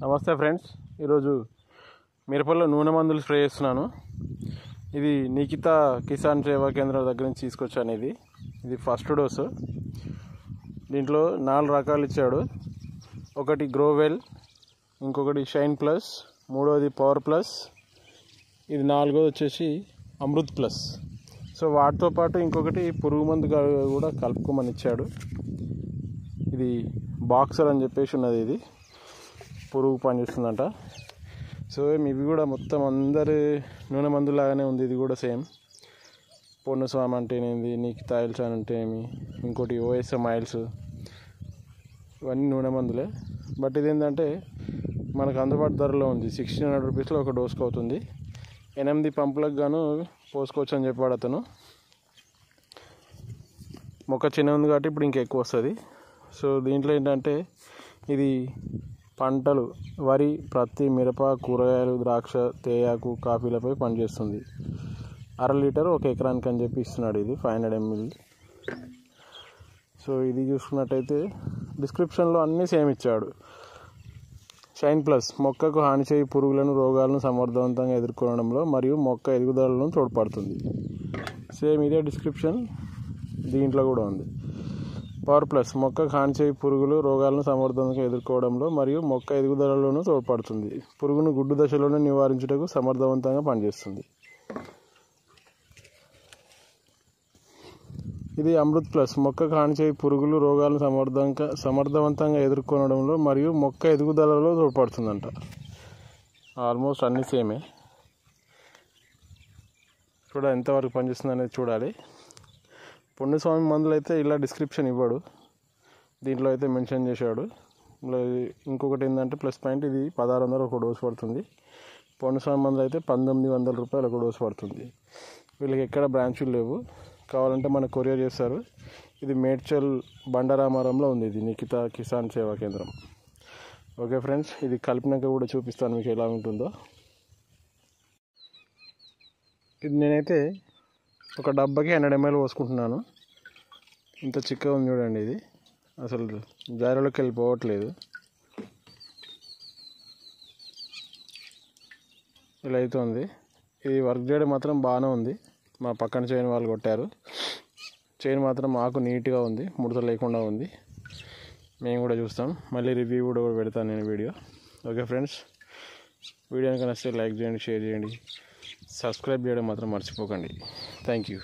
నమస్తే ఫ్రెండ్స్, ఈరోజు మిరపల్లో నూనె మందులు స్ప్రే చేస్తున్నాను. ఇది నిఖితా కిసాన్ సేవా కేంద్రం దగ్గర నుంచి తీసుకొచ్చాను. ఇది ఫస్ట్ డోసు. దీంట్లో 4 రకాలు ఇచ్చాడు. ఒకటి గ్రోవెల్, ఇంకొకటి షైన్ ప్లస్, మూడోది పవర్ ప్లస్, ఇది 4వది వచ్చేసి అమృత్ ప్లస్. సో వాటితో పాటు ఇంకొకటి పురుగు మందు కూడా కలుపుకోమని ఇచ్చాడు. ఇది బాక్సర్ అని చెప్పేసి ఉన్నది. ఇది పురుగు పనిచేస్తుందంట. సో ఇవి కూడా మొత్తం అందరి నూనె మందులాగానే ఉంది. ఇది కూడా సేమ్. పొన్నుస్వామి అంటేనేది, నిఖితా ఆయిల్స్ అంటేనేమి, ఇంకోటి ఓఎస్ఎం ఆయిల్స్, ఇవన్నీ నూనె మందులే. బట్ ఇదేంటంటే మనకు అందుబాటు ధరలో ఉంది. 1600 రూపీస్లో ఒక డోస్కి అవుతుంది. 8 పంపులకు గాను పోసుకోవచ్చు అని చెప్పాడు అతను. మొక్క చిన్న ఉంది కాబట్టి ఇప్పుడు ఇంకా ఎక్కువ వస్తుంది. సో దీంట్లో ఏంటంటే ఇది పంటలు, వరి, ప్రత్తి, మిరప, కూరగాయలు, ద్రాక్ష, తేయాకు, కాఫీలపై పనిచేస్తుంది. 1/2 లీటర్ 1 ఎకరానికి అని చెప్పి ఇస్తున్నాడు. ఇది 500 ml. సో ఇది చూసుకున్నట్టయితే డిస్క్రిప్షన్లో అన్నీ సేమ్ ఇచ్చాడు. షైన్ ప్లస్ మొక్కకు హాని చేయి పురుగులను, రోగాలను సమర్థవంతంగా ఎదుర్కొనడంలో మరియు మొక్క ఎదుగుదలను తోడ్పడుతుంది. సేమ్ ఇదే డిస్క్రిప్షన్ దీంట్లో కూడా ఉంది. పవర్ ప్లస్ మొక్కకు హాని చేయి పురుగులు, రోగాలను సమర్థవంతంగా ఎదుర్కోవడంలో మరియు మొక్క ఎదుగుదలలోనూ తోడ్పడుతుంది. పురుగును గుడ్డు దశలోనే నివారించుటకు సమర్థవంతంగా పనిచేస్తుంది. ఇది అమృత్ ప్లస్ మొక్కకు హాని చేయి పురుగులు, రోగాలను సమర్థవంతంగా ఎదుర్కొనడంలో మరియు మొక్క ఎదుగుదలలో తోడ్పడుతుందంట. ఆల్మోస్ట్ అన్నీ సేమే. ఎంతవరకు పనిచేస్తుంది అనేది చూడాలి. పొన్నుస్వామి మందులు అయితే ఇలా డిస్క్రిప్షన్ ఇవ్వడు, దీంట్లో అయితే మెన్షన్ చేశాడు. ఇంకొకటి ఏంటంటే ప్లస్ పాయింట్, ఇది 1600 ఒక డోస్ పడుతుంది. పొన్నుస్వామి మందులు అయితే 1900 రూపాయలు ఒక డోస్ పడుతుంది. వీళ్ళకి ఎక్కడ బ్రాంచులు లేవు, కావాలంటే మనకు కొరియర్ చేస్తారు. ఇది మేడ్చల్ బండరామారంలో ఉంది. ఇది నిఖితా కిసాన్ సేవా కేంద్రం. ఓకే ఫ్రెండ్స్, ఇది కలిపినాక కూడా చూపిస్తాను మీకు ఎలా ఉంటుందో. ఇది నేనైతే ఒక డబ్బాకి 100 ml పోసుకుంటున్నాను. ఇంత చిక్కగా ఉంది చూడండి. ఇది అసలు జారీలోకి వెళ్ళిపోవట్లేదు. ఇలా అవుతుంది. ఇది వర్క్ చేయడం మాత్రం బాగానే ఉంది. మా పక్కన చైన్ వాళ్ళు కొట్టారు. చైన్ మాత్రం ఆకు నీట్గా ఉంది, ముడత లేకుండా ఉంది. మేము కూడా చూస్తాం, మళ్ళీ రివ్యూ కూడా పెడతాను నేను వీడియో. ఓకే ఫ్రెండ్స్, వీడియో కనుక నచ్చితే లైక్ చేయండి, షేర్ చేయండి, సబ్స్క్రైబ్ చేయడం మాత్రం మర్చిపోకండి. Thank you.